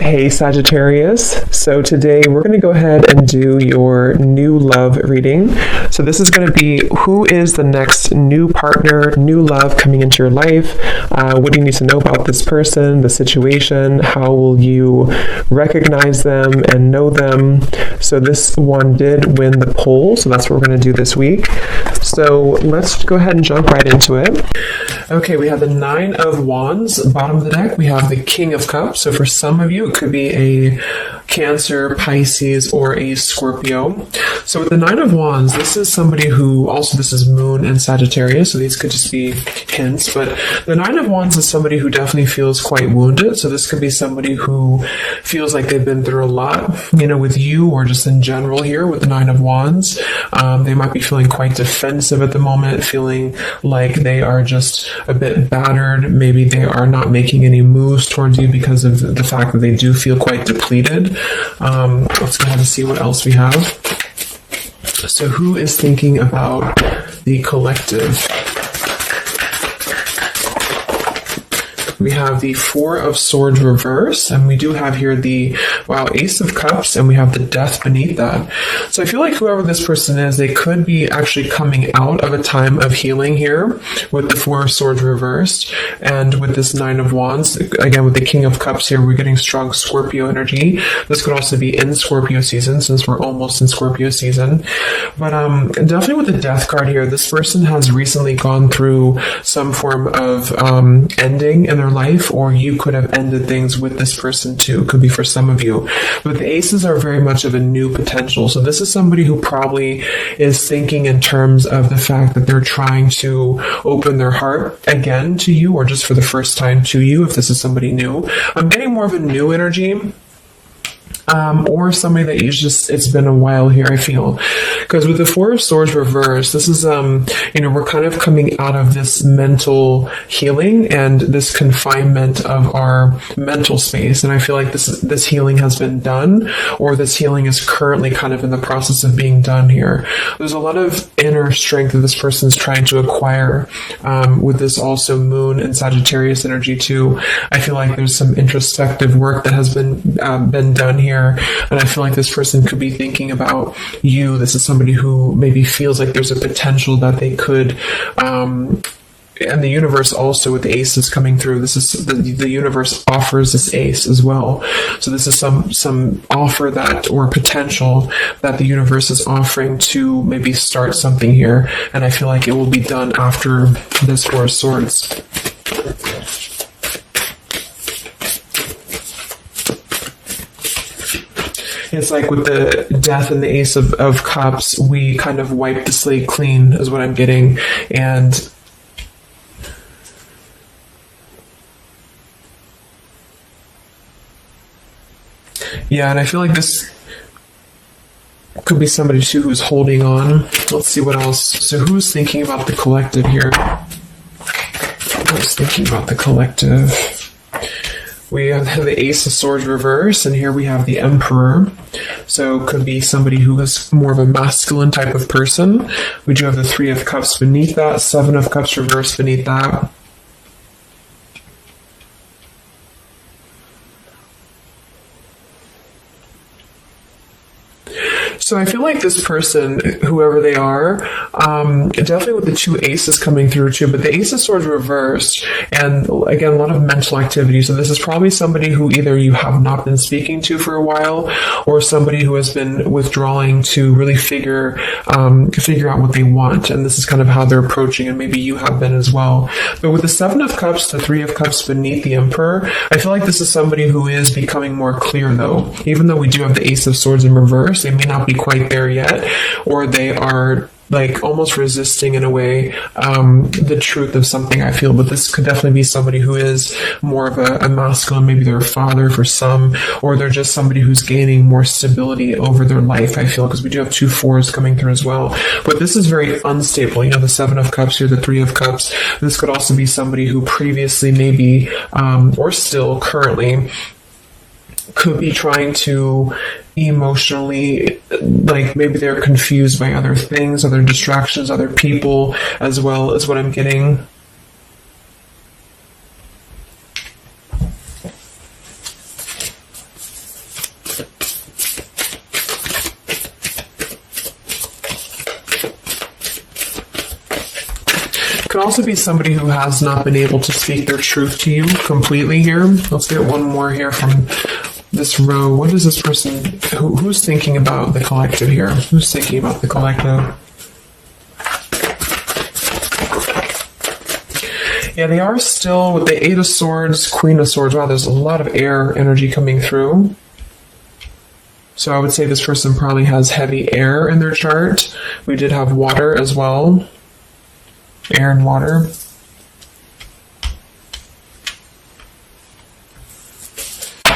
Hey Sagittarius, so today we're going to go ahead and do your new love reading. So this is going to be who is the next new partner, new love coming into your life. What do you need to know about this person, the situation? How will you recognize them and know them? So this one did win the poll, so that's what we're going to do this week. So let's go ahead and jump right into it. Okay, we have the Nine of Wands. Bottom of the deck, we have the King of Cups. So for some of you, it could be a Cancer, Pisces, or a Scorpio. So with the Nine of Wands, this is somebody who, also this is Moon and Sagittarius, so these could just be hints, but the Nine of Wands is somebody who definitely feels quite wounded. So this could be somebody who feels like they've been through a lot, with you or just in general here with the Nine of Wands. They might be feeling quite defensive at the moment, feeling like they are just a bit battered. Maybe they are not making any moves towards you because of the fact that they do feel quite depleted. Let's go ahead and see what else we have. So who is thinking about the collective? We have the Four of Swords reverse, and we do have here the, Ace of Cups, and we have the Death beneath that. So I feel like whoever this person is, they could be actually coming out of a time of healing here with the Four of Swords reversed, and with this Nine of Wands, again with the King of Cups here, we're getting strong Scorpio energy. This could also be in Scorpio season, since we're almost in Scorpio season. But definitely with the Death card here, this person has recently gone through some form of ending in their life, or you could have ended things with this person too. It could be for some of you. But the aces are very much of a new potential. So this is somebody who probably is thinking in terms of the fact that they're trying to open their heart again to you, or just for the first time to you, if this is somebody new. I'm getting more of a new energy. Or somebody that it's been a while here, I feel. Because with the Four of Swords reversed, this is, we're kind of coming out of this mental healing and this confinement of our mental space. And I feel like this healing has been done, or this healing is currently kind of in the process of being done here. There's a lot of inner strength that this person's trying to acquire, with this also Moon and Sagittarius energy too. I feel like there's some introspective work that has been done here. And I feel like this person could be thinking about you. This is somebody who maybe feels like there's a potential that they could, and the universe also with the aces coming through. This is the universe offers this ace as well. So this is some offer that, or potential that the universe is offering to maybe start something here. And I feel like it will be done after this Four of Swords. It's like with the Death and the Ace of Cups, we kind of wipe the slate clean, is what I'm getting. And yeah, and I feel like this could be somebody too who's holding on. Let's see what else. So who's thinking about the collective here? Who's thinking about the collective? We have the Ace of Swords reverse, and here we have the Emperor. So it could be somebody who is more of a masculine type of person. We do have the Three of Cups beneath that, Seven of Cups reverse beneath that. So I feel like this person, whoever they are, definitely with the two aces coming through too, but the Ace of Swords reversed, and again, a lot of mental activity. So this is probably somebody who either you have not been speaking to for a while, or somebody who has been withdrawing to really figure out what they want. And this is kind of how they're approaching, and maybe you have been as well. But with the Seven of Cups, the Three of Cups beneath the Emperor, I feel like this is somebody who is becoming more clear though. Even though we do have the Ace of Swords in reverse, they may not be quite there yet, or they are like almost resisting in a way the truth of something, I feel. But this could definitely be somebody who is more of a masculine. Maybe they're a father for some, or they're just somebody who's gaining more stability over their life, I feel, because we do have two fours coming through as well. But this is very unstable. The Seven of Cups here, the Three of Cups. This could also be somebody who previously maybe or still currently could be trying to emotionally, like maybe they're confused by other things, other distractions, other people as well, is what I'm getting. also be somebody who has not been able to speak their truth to you completely here. Let's get one more here from this row. What is this person? Who's thinking about the collective here? Who's thinking about the collective? Yeah, they are still with the Eight of Swords, Queen of Swords. Wow, there's a lot of air energy coming through. So I would say this person probably has heavy air in their chart. We did have water as well. Air and water.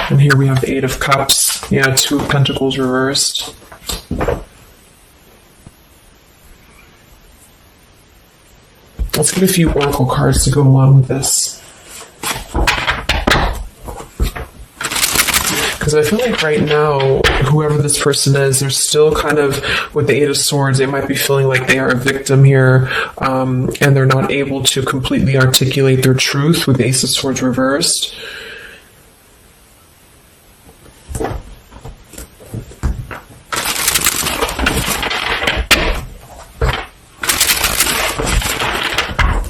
And here we have the Eight of Cups. Yeah, Two of Pentacles reversed. Let's get a few oracle cards to go along with this. Because I feel like right now, whoever this person is, they're still kind of, with the Eight of Swords, they might be feeling like they are a victim here, and they're not able to completely articulate their truth with the Ace of Swords reversed.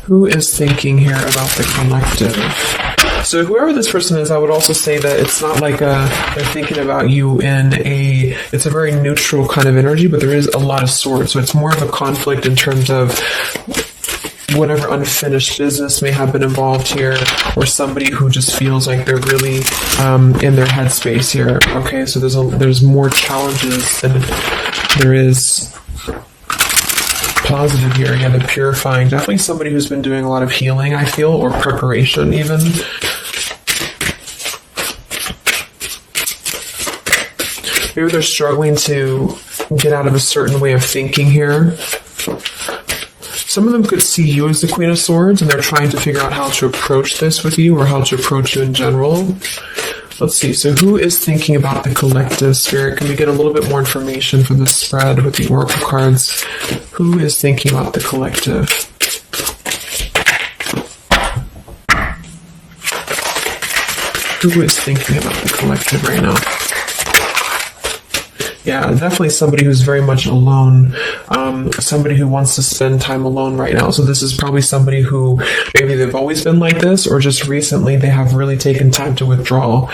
Who is thinking here about the collective? So whoever this person is, I would also say that it's not like they're thinking about you in it's a very neutral kind of energy, but there is a lot of swords. So it's more of a conflict in terms of whatever unfinished business may have been involved here, or somebody who just feels like they're really in their headspace here. Okay, so there's more challenges than there is positive here. Yeah, the purifying. Definitely somebody who's been doing a lot of healing, I feel, or preparation even. Maybe they're struggling to get out of a certain way of thinking here. Some of them could see you as the Queen of Swords, and they're trying to figure out how to approach this with you, or how to approach you in general. Let's see. So who is thinking about the collective, Spirit? Can we get a little bit more information for this spread with the oracle cards? Who is thinking about the collective? Who is thinking about the collective right now? Yeah, definitely somebody who's very much alone, somebody who wants to spend time alone right now. So this is probably somebody who maybe they've always been like this, or just recently they have really taken time to withdraw.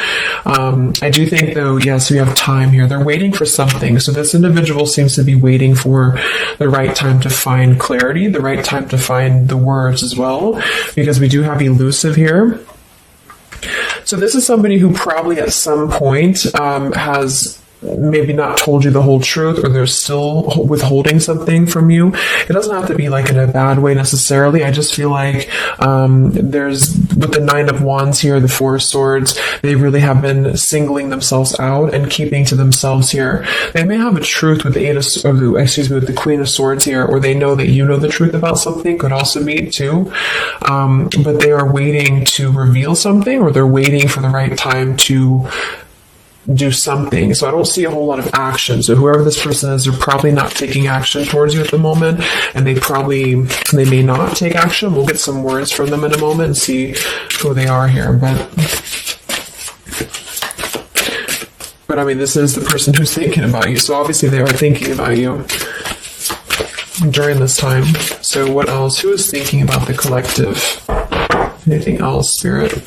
I do think, though, yes, we have time here. They're waiting for something. So this individual seems to be waiting for the right time to find clarity, the right time to find the words as well, because we do have elusive here. So this is somebody who probably at some point has maybe not told you the whole truth, or they're still withholding something from you. It doesn't have to be like in a bad way necessarily. I just feel like there's, with the Nine of Wands here, the Four of Swords, they really have been singling themselves out and keeping to themselves here. They may have a truth with the with the Queen of Swords here, or they know that you know the truth about something, could also be too. But they are waiting to reveal something, or they're waiting for the right time to do something. So I don't see a whole lot of action. So whoever this person is, they're probably not taking action towards you at the moment, and they may not take action. We'll get some words from them in a moment and see who they are here. But I mean, this is the person who's thinking about you. So obviously they are thinking about you during this time. So what else? Who is thinking about the collective? Anything else, Spirit?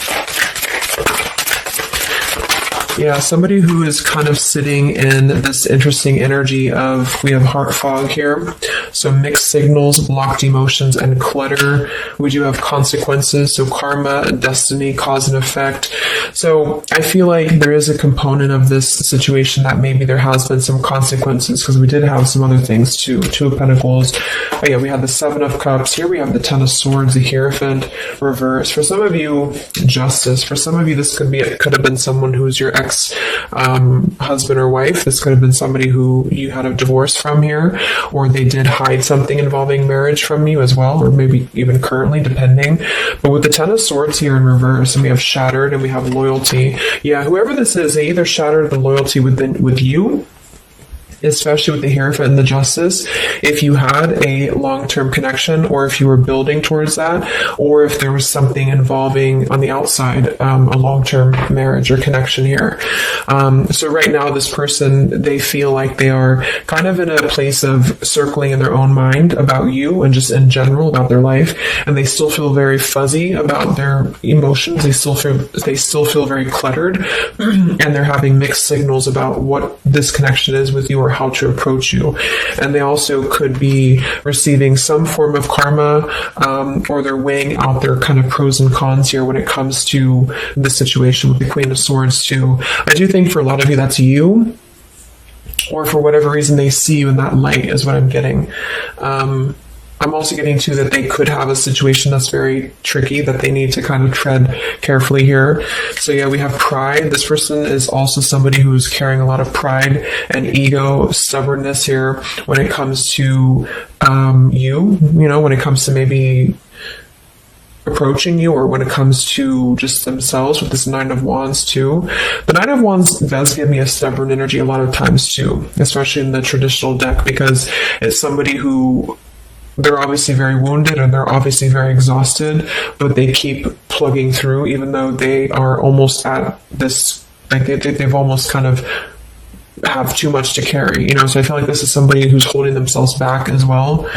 Yeah, somebody who is kind of sitting in this interesting energy of, we have heart fog here. So mixed signals, blocked emotions, and clutter. We do have consequences. So karma, destiny, cause and effect. So I feel like there is a component of this situation that maybe there has been some consequences, because we did have some other things too. Two of Pentacles. Oh yeah, we have the Seven of Cups. Here we have the Ten of Swords, the Hierophant, reverse. For some of you, Justice. For some of you, this could have been someone who's your husband or wife. This could have been somebody who you had a divorce from here, or they did hide something involving marriage from you as well, or maybe even currently, depending. But with the Ten of Swords here in reverse, and we have shattered, and we have loyalty. Yeah, whoever this is, they either shattered the loyalty with you, especially with the Hierophant and the Justice, if you had a long-term connection, or if you were building towards that, or if there was something involving on the outside, a long-term marriage or connection here. So right now, this person, they feel like they are kind of in a place of circling in their own mind about you and just in general about their life, and they still feel very fuzzy about their emotions. They still feel very cluttered, and they're having mixed signals about what this connection is with you or how to approach you. And they also could be receiving some form of karma, or they're weighing out their kind of pros and cons here when it comes to the situation with the Queen of Swords too. I do think for a lot of you that's you, or for whatever reason they see you in that light is what I'm getting. I'm also getting to that they could have a situation that's very tricky that they need to kind of tread carefully here. So yeah, we have pride. This person is also somebody who's carrying a lot of pride and ego, stubbornness here when it comes to when it comes to maybe approaching you, or when it comes to just themselves with this Nine of Wands too. The Nine of Wands does give me a stubborn energy a lot of times too, especially in the traditional deck, because it's somebody who, they're obviously very wounded and they're obviously very exhausted, but they keep plugging through even though they are almost at this, like they've almost kind of have too much to carry, so I feel like this is somebody who's holding themselves back as well.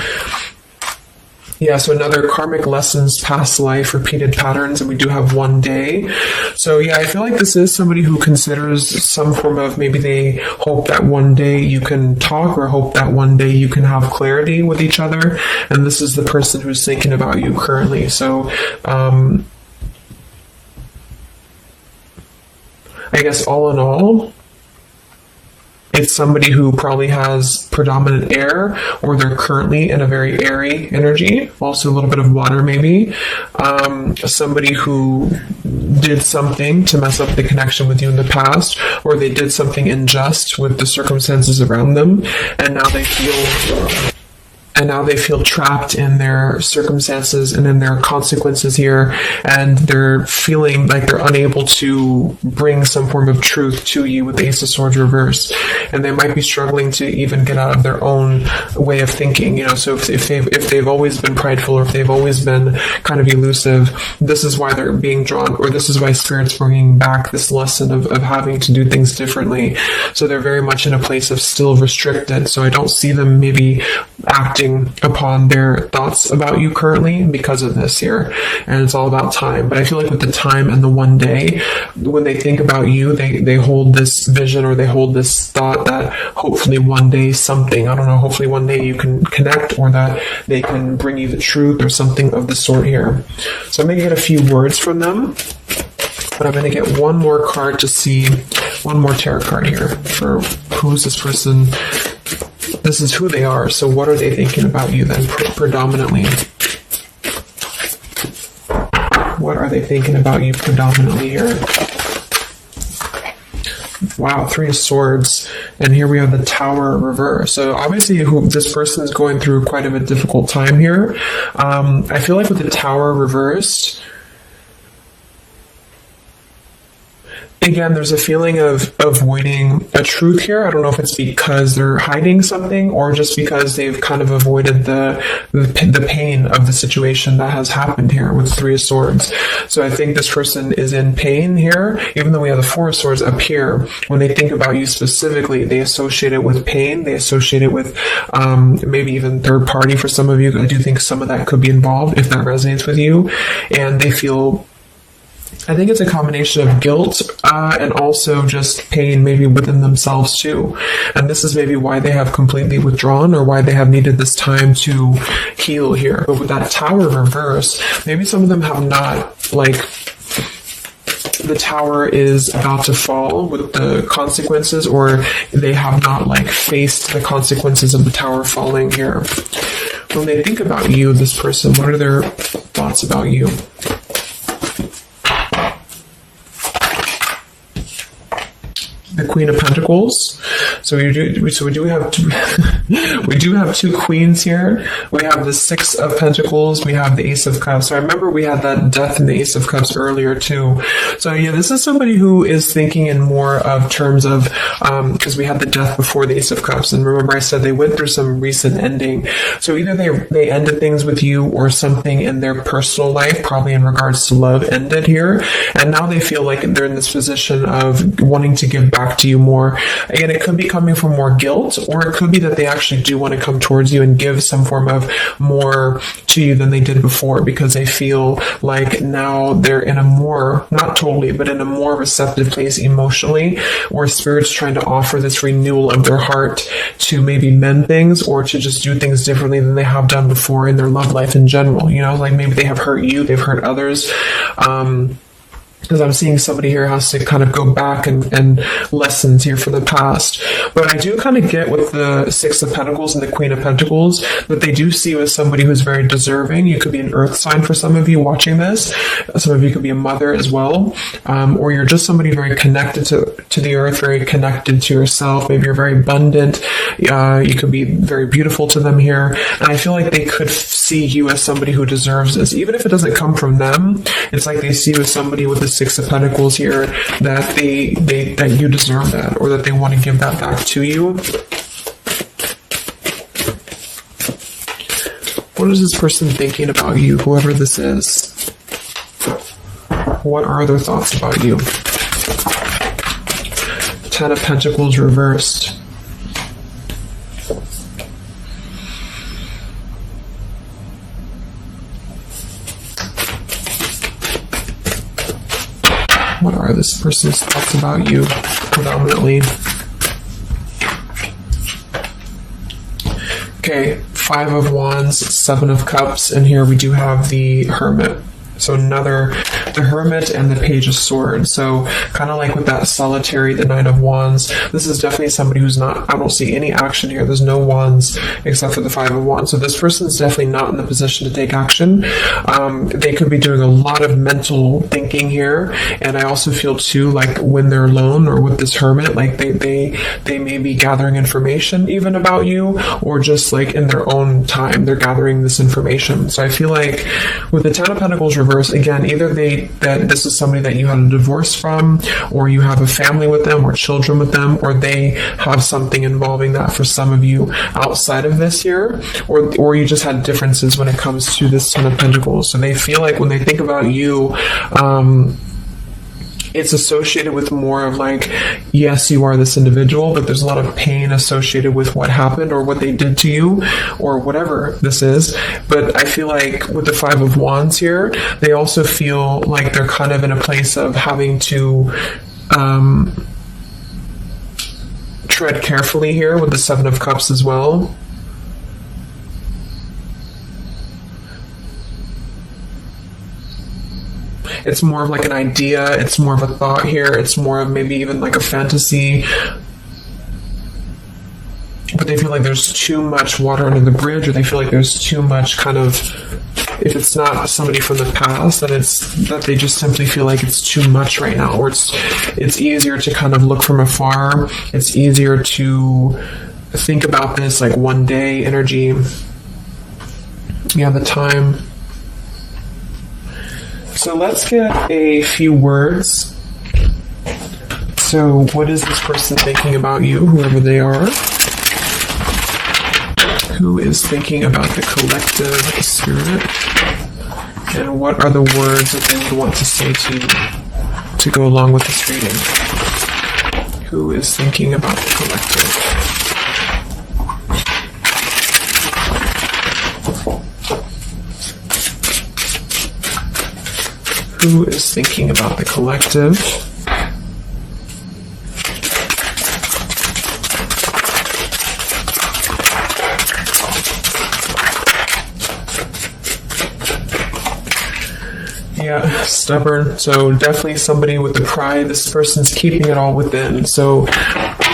Yeah, so another karmic lessons, past life, repeated patterns, and we do have one day. So yeah, I feel like this is somebody who considers some form of, maybe they hope that one day you can talk, or hope that one day you can have clarity with each other. And this is the person who's thinking about you currently. So I guess all in all, it's somebody who probably has predominant air, or they're currently in a very airy energy, also a little bit of water maybe. Somebody who did something to mess up the connection with you in the past, or they did something unjust with the circumstances around them, and now they feel trapped in their circumstances and in their consequences here, and they're feeling like they're unable to bring some form of truth to you with the Ace of Swords reverse, and they might be struggling to even get out of their own way of thinking. So if they've always been prideful, or if they've always been kind of elusive, this is why they're being drawn, or this is why Spirit's bringing back this lesson of having to do things differently. So they're very much in a place of still restricted. So I don't see them maybe acting upon their thoughts about you currently because of this here, and it's all about time. But I feel like with the time and the one day, when they think about you, they hold this vision, or they hold this thought that hopefully one day something, I don't know, hopefully one day you can connect, or that they can bring you the truth or something of the sort here. So I'm going to get a few words from them, but I'm going to get one more card to see, one more tarot card here for who is this person. This is who they are. So what are they thinking about you then, predominantly? What are they thinking about you predominantly here? Wow, Three of Swords. And here we have the Tower reverse. So obviously this person is going through quite of a difficult time here. I feel like with the Tower reversed, again, there's a feeling of avoiding a truth here. I don't know if it's because they're hiding something, or just because they've kind of avoided the pain of the situation that has happened here with Three of Swords. So I think this person is in pain here, even though we have the Four of Swords up here. When they think about you specifically, they associate it with pain. They associate it with maybe even third party for some of you. I do think some of that could be involved if that resonates with you. And they feel, I think it's a combination of guilt and also just pain maybe within themselves too. And this is maybe why they have completely withdrawn, or why they have needed this time to heal here. But with that Tower reverse, maybe some of them have not, like, the Tower is about to fall with the consequences, or they have not faced the consequences of the Tower falling here. When they think about you, this person, what are their thoughts about you? The Queen of Pentacles. So we do have we do have two queens here. We have the Six of Pentacles. We have the Ace of Cups. So I remember we had that Death and the Ace of Cups earlier too. So yeah, this is somebody who is thinking in more of terms of because we had the Death before the Ace of Cups, and remember I said they went through some recent ending. So either they ended things with you, or something in their personal life, probably in regards to love, ended here, and now they feel like they're in this position of wanting to give back to you more. Again, it could be coming from more guilt, or it could be that they actually do want to come towards you and give some form of more to you than they did before, because they feel like now they're in a more, not totally, but in a more receptive place emotionally, or Spirit's trying to offer this renewal of their heart to maybe mend things, or to just do things differently than they have done before in their love life in general. You know, like maybe they have hurt you, they've hurt others. Because I'm seeing somebody here has to kind of go back and lessons here for the past. But I do kind of get with the Six of Pentacles and the Queen of Pentacles that they do see you as somebody who's very deserving. You could be an earth sign for some of you watching this. Some of you could be a mother as well. Or you're just somebody very connected to the earth, very connected to yourself. Maybe you're very abundant. You could be very beautiful to them here. And I feel like they could see you as somebody who deserves this. Even if it doesn't come from them, it's like they see you as somebody with the Six of Pentacles here, that that you deserve that, or that they want to give that back to you. What is this person thinking about you, whoever this is? What are their thoughts about you? Ten of Pentacles reversed. What are this person's thoughts about you, predominantly? Okay, Five of Wands, Seven of Cups, and here we do have the Hermit. So the Hermit and the Page of Swords. So kind of like with that solitary, the Nine of Wands, this is definitely somebody who's not, I don't see any action here. There's no wands except for the Five of Wands. So this person's definitely not in the position to take action. They could be doing a lot of mental thinking here. And I also feel too, like when they're alone or with this Hermit, like they may be gathering information even about you, or just like in their own time, they're gathering this information. So I feel like with the Ten of Pentacles reversed, again, either that this is somebody that you had a divorce from, or you have a family with them, or children with them, or they have something involving that for some of you outside of this year, or you just had differences when it comes to this Ten of Pentacles. So they feel like when they think about you, it's associated with more of like, yes, you are this individual, but there's a lot of pain associated with what happened or what they did to you or whatever this is. But I feel like with the Five of Wands here, they also feel like they're kind of in a place of having to tread carefully here with the Seven of Cups as well. It's more of like an idea, it's more of a thought here, it's more of maybe even like a fantasy. But they feel like there's too much water under the bridge, or they feel like there's too much kind of, if it's not somebody from the past, then it's that they just simply feel like it's too much right now, or it's easier to kind of look from afar, it's easier to think about this like one day energy. Yeah, the time. So let's get a few words. So what is this person thinking about you, whoever they are? Who is thinking about the collective spirit? And what are the words that they would want to say to you to go along with this reading? Who is thinking about the collective? Who is thinking about the collective? Yeah, stubborn. So definitely somebody with the pride. This person's keeping it all within. So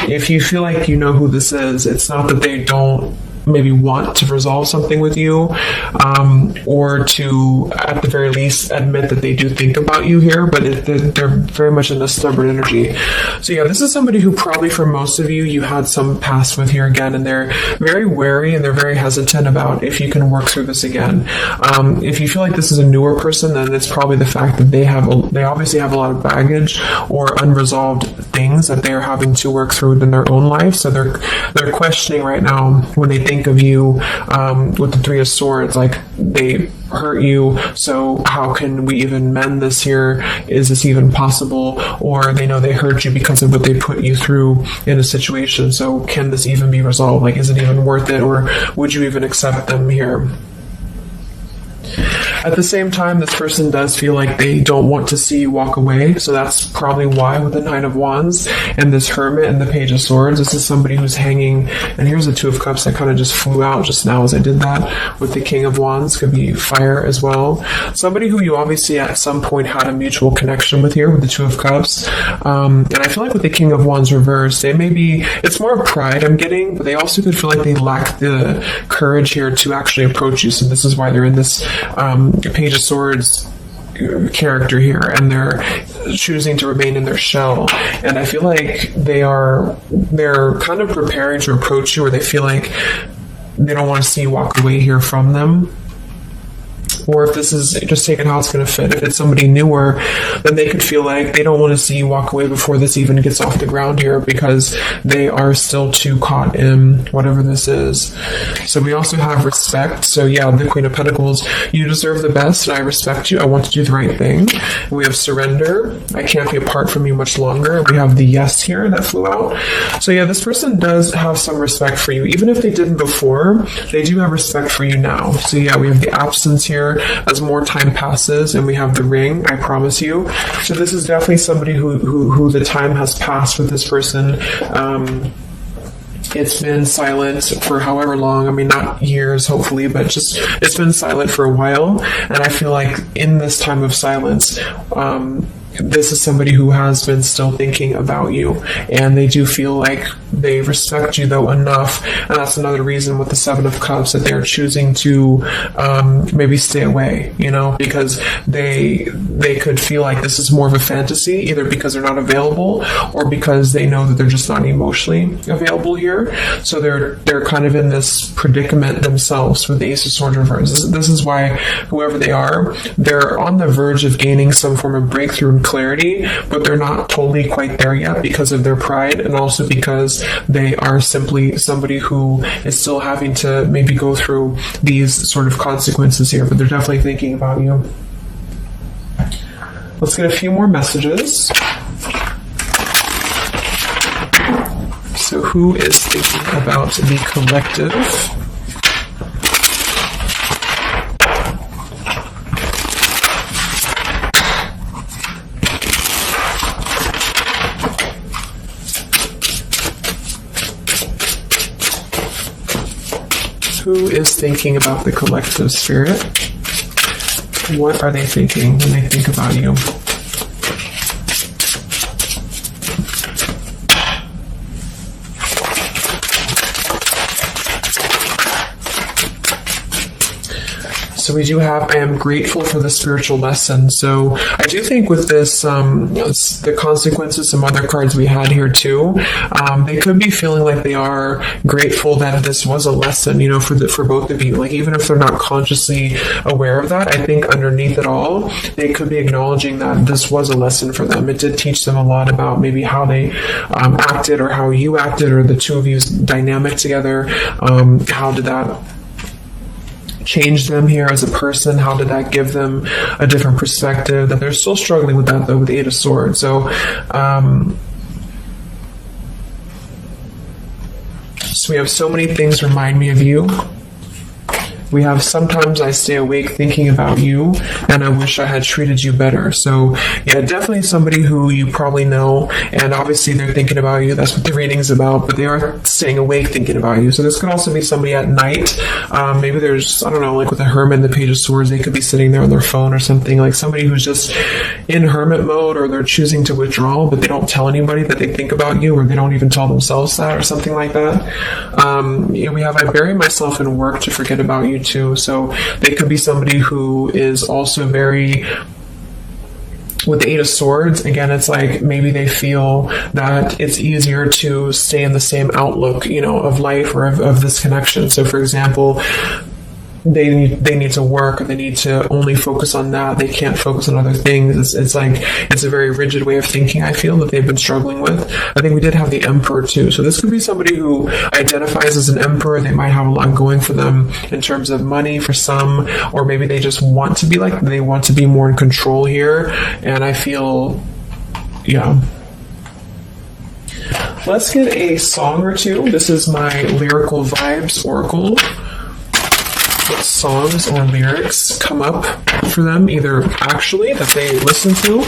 if you feel like you know who this is, it's not that they don't maybe want to resolve something with you, or to, at the very least, admit that they do think about you here, but they're very much in a stubborn energy. So yeah, this is somebody who probably for most of you, you had some past with here again, and they're very wary and they're very hesitant about if you can work through this again. If you feel like this is a newer person, then it's probably the fact that they obviously have a lot of baggage or unresolved things that they're having to work through in their own life. So they're questioning right now when they think of you with the Three of Swords, like they hurt you, so how can we even mend this here? Is this even possible? Or they know they hurt you because of what they put you through in a situation, so can this even be resolved? Like, is it even worth it, or would you even accept them here? At the same time, this person does feel like they don't want to see you walk away, so that's probably why with the Nine of Wands and this Hermit and the Page of Swords, this is somebody who's hanging, and here's the Two of Cups that kind of just flew out just now as I did that, with the King of Wands, could be fire as well. Somebody who you obviously at some point had a mutual connection with here with the Two of Cups, and I feel like with the King of Wands reversed, they may be, it's more of pride I'm getting, but they also could feel like they lack the courage here to actually approach you, so this is why they're in this Page of Swords character here, and they're choosing to remain in their shell. And I feel like they're kind of preparing to approach you, or they feel like they don't want to see you walk away here from them. Or if this is just taking how it's going to fit, if it's somebody newer, then they could feel like they don't want to see you walk away before this even gets off the ground here, because they are still too caught in whatever this is. So we also have respect. So yeah, the Queen of Pentacles, you deserve the best and I respect you. I want to do the right thing. We have surrender. I can't be apart from you much longer. We have the yes here that flew out. So yeah, this person does have some respect for you. Even if they didn't before, they do have respect for you now. So yeah, we have the absence here as more time passes, and we have the Ring, I promise you. So this is definitely somebody who the time has passed with this person. It's been silent for however long, I mean, not years, hopefully, but just, it's been silent for a while, and I feel like in this time of silence, this is somebody who has been still thinking about you, and they do feel like they respect you though enough, and that's another reason with the Seven of Cups that they're choosing to maybe stay away, you know, because they could feel like this is more of a fantasy, either because they're not available or because they know that they're just not emotionally available here. So they're kind of in this predicament themselves with the Ace of Swords reverse. This is why whoever they are, they're on the verge of gaining some form of breakthrough and clarity, but they're not totally quite there yet because of their pride, and also because they are simply somebody who is still having to maybe go through these sort of consequences here, but they're definitely thinking about you. Let's get a few more messages. So who is thinking about the collective? Who is thinking about the collective, Spirit? What are they thinking when they think about you? So we do have, I am grateful for the spiritual lesson. So I do think with this, the consequences, some other cards we had here too, they could be feeling like they are grateful that this was a lesson, you know, for both of you. Like, even if they're not consciously aware of that, I think underneath it all, they could be acknowledging that this was a lesson for them. It did teach them a lot about maybe how they acted, or how you acted, or the two of you's dynamic together. How did that change them here as a person? How did that give them a different perspective? That they're still struggling with that though, with the Eight of Swords. So so we have so many things remind me of you. we have sometimes I stay awake thinking about you and I wish I had treated you better. So yeah, definitely somebody who you probably know, and obviously they're thinking about you. That's what the reading's about, but they are staying awake thinking about you. So this could also be somebody at night. Maybe there's, I don't know, like with a hermit, the Page of Swords, they could be sitting there on their phone or something, like somebody who's just in hermit mode, or they're choosing to withdraw, but they don't tell anybody that they think about you, or they don't even tell themselves that, or something like that. We have, I bury myself in work to forget about you too. So they could be somebody who is also very, with the Eight of Swords, again, it's like maybe they feel that it's easier to stay in the same outlook, of life, or of this connection. So for example, they need to work, or they need to only focus on that. They can't focus on other things. It's like, it's a very rigid way of thinking, I feel, that they've been struggling with. I think we did have the Emperor too. So this could be somebody who identifies as an Emperor. They might have a lot going for them in terms of money for some, or maybe they just want to be like, they want to be more in control here. And I feel, yeah. Let's get a song or two. This is my Lyrical Vibes Oracle. What songs or lyrics come up for them, either actually that they listen to,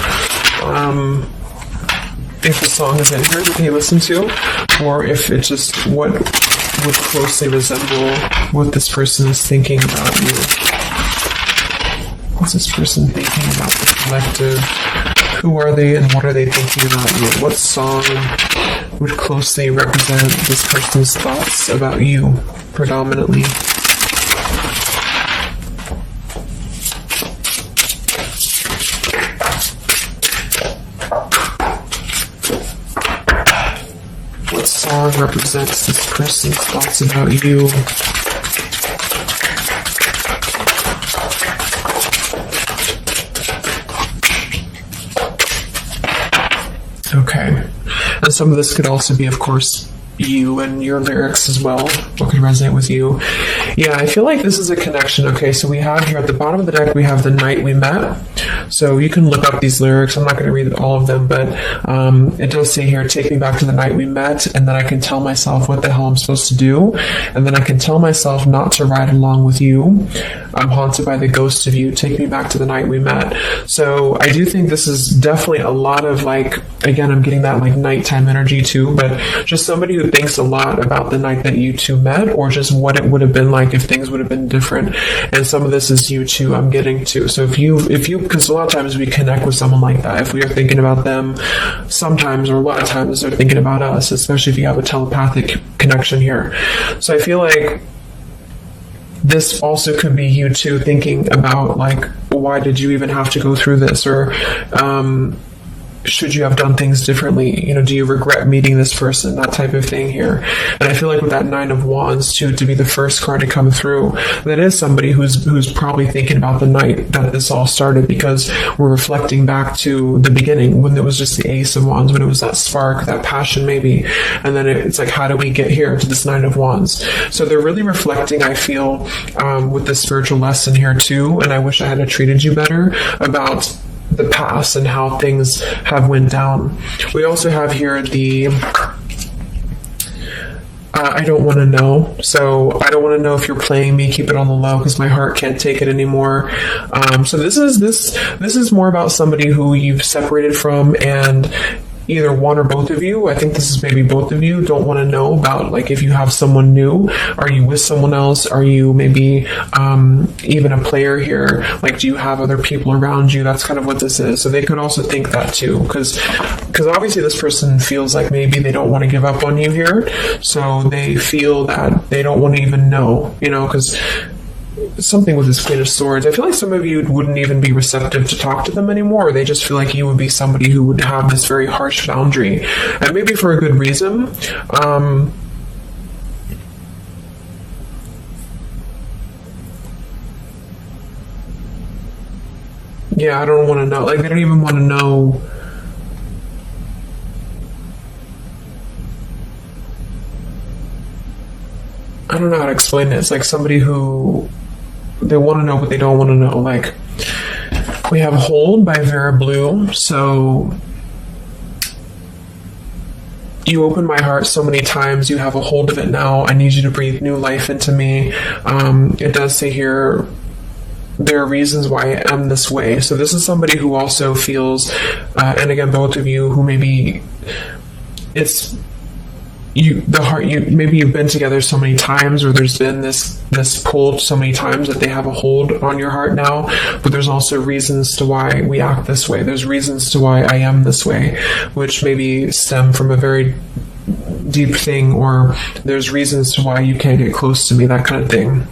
if the song is in here that they listen to, or if it's just what would closely resemble what this person is thinking about you. What's this person thinking about the collective? Who are they and what are they thinking about you? What song would closely represent this person's thoughts about you predominantly? What song represents this person's thoughts about you? Okay. And some of this could also be, of course, you and your lyrics as well. What could resonate with you? Yeah, I feel like this is a connection. Okay, so we have here at the bottom of the deck, we have The Night We Met. So you can look up these lyrics. I'm not going to read all of them, but it does say here, take me back to the night we met, and then I can tell myself what the hell I'm supposed to do, and then I can tell myself not to ride along with you. I'm haunted by the ghost of you. Take me back to the night we met. So I do think this is definitely a lot of, like, again, I'm getting that like nighttime energy too, but just somebody who thinks a lot about the night that you two met, or just what it would have been like if things would have been different. And some of this is you too, I'm getting to. So if you, because a lot of times we connect with someone like that. If we are thinking about them, sometimes, or a lot of times they're thinking about us, especially if you have a telepathic connection here. So I feel like this also could be you too thinking about, like, why did you even have to go through this? Or should you have done things differently? Do you regret meeting this person? That type of thing here. And I feel like with that Nine of Wands too, to be the first card to come through, that is somebody who's probably thinking about the night that this all started, because we're reflecting back to the beginning when it was just the Ace of Wands, when it was that spark, that passion maybe. And then it's like, how do we get here to this Nine of Wands? So they're really reflecting, I feel, with this spiritual lesson here too. And I wish I had treated you better, about the past and how things have went down. We also have here the I don't want to know. So I don't want to know if you're playing me. Keep it on the low because my heart can't take it anymore. So this is more about somebody who you've separated from, and either one or both of you, I think this is maybe both of you, don't want to know about, like, if you have someone new. Are you with someone else? Are you maybe even a player here? Like, do you have other people around you? That's kind of what this is. So they could also think that too, because obviously this person feels like maybe they don't want to give up on you here. So they feel that they don't want to even know, because something with this Queen of Swords, I feel like some of you wouldn't even be receptive to talk to them anymore, or they just feel like you would be somebody who would have this very harsh boundary, and maybe for a good reason. Yeah, I don't want to know. Like, they don't even want to know. I don't know how to explain it. It's like somebody who, they want to know, but they don't want to know. Like, we have Hold by Vera Blue. So you opened my heart so many times. You have a hold of it now. I need you to breathe new life into me. It does say here, there are reasons why I am this way. So this is somebody who also feels, and again, both of you who maybe it's maybe you've been together so many times, or there's been this pull so many times that they have a hold on your heart now, but there's also reasons to why we act this way. There's reasons to why I am this way, which maybe stem from a very deep thing, or there's reasons to why you can't get close to me, that kind of thing.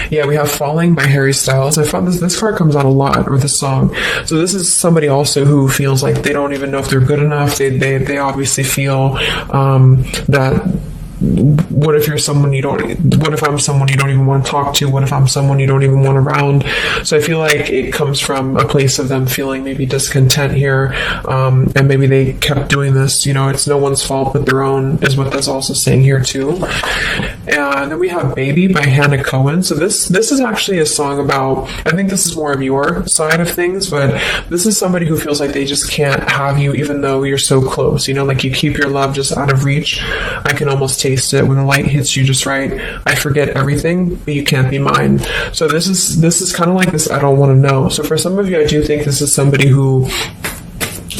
Yeah, we have Falling by Harry Styles. I found this card comes out a lot, or this song. So this is somebody also who feels like they don't even know if they're good enough. They obviously feel that what if I'm someone you don't even want to talk to? What if I'm someone you don't even want around? So I feel like it comes from a place of them feeling maybe discontent here, and maybe they kept doing this. It's no one's fault but their own, is what that's also saying here too. And then we have Baby by Hannah Cohen. So this is actually a song about, I think this is more of your side of things, but this is somebody who feels like they just can't have you even though you're so close. Like you keep your love just out of reach. I can almost taste it when the light hits you just right. I forget everything, but you can't be mine. So this is kind of like this I don't want to know. So for some of you, I do think this is somebody who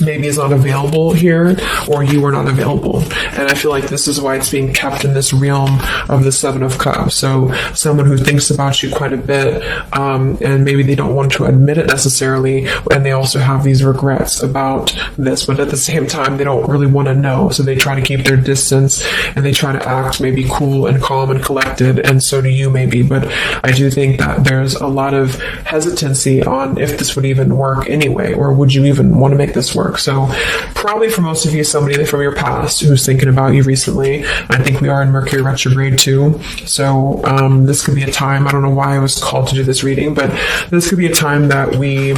maybe is not available here, or you are not available. And I feel like this is why it's being kept in this realm of the Seven of Cups. So someone who thinks about you quite a bit, and maybe they don't want to admit it necessarily, and they also have these regrets about this, but at the same time, they don't really want to know. So they try to keep their distance, and they try to act maybe cool and calm and collected, and so do you maybe. But I do think that there's a lot of hesitancy on if this would even work anyway, or would you even want to make this work? So probably for most of you, somebody from your past who's thinking about you recently. I think we are in Mercury retrograde too. So this could be a time, I don't know why I was called to do this reading, but this could be a time that we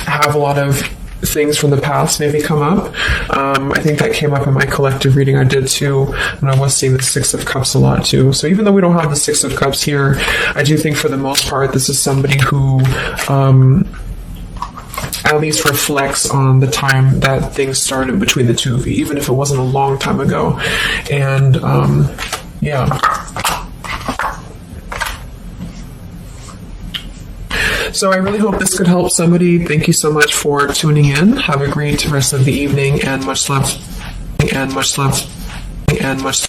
have a lot of things from the past maybe come up. I think that came up in my collective reading I did too, and I was seeing the Six of Cups a lot too. So even though we don't have the Six of Cups here, I do think for the most part this is somebody who at least reflects on the time that things started between the two of you, even if it wasn't a long time ago. And yeah. So I really hope this could help somebody. Thank you so much for tuning in. Have a great rest of the evening, and much love, and much love, and much